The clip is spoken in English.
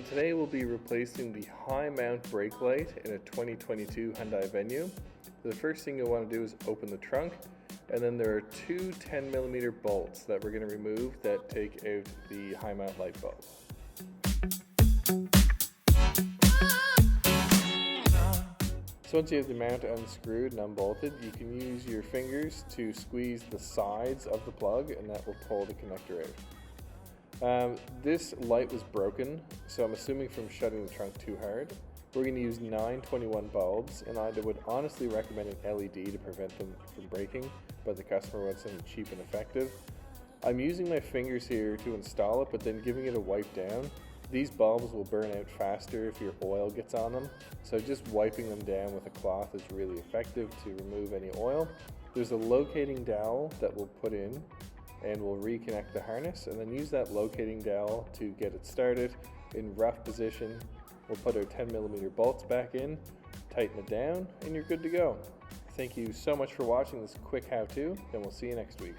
today we'll be replacing the high mount brake light in a 2022 Hyundai Venue. The first thing you'll want to do is open the trunk, and then there are two 10mm bolts that we're going to remove that take out the high mount light bulb. So once you have the mount unscrewed and unbolted, you can use your fingers to squeeze the sides of the plug, and that will pull the connector out. This light was broken, so I'm assuming from shutting the trunk too hard. We're going to use 921 bulbs, and I would honestly recommend an LED to prevent them from breaking, but the customer wants something cheap and effective. I'm using my fingers here to install it, but then giving it a wipe down. These bulbs will burn out faster if your oil gets on them, so just wiping them down with a cloth is really effective to remove any oil. There's a locating dowel that we'll put in, and we'll reconnect the harness, and then use that locating dowel to get it started in rough position. We'll put our 10mm bolts back in, tighten it down, and you're good to go. Thank you so much for watching this quick how-to, and we'll see you next week.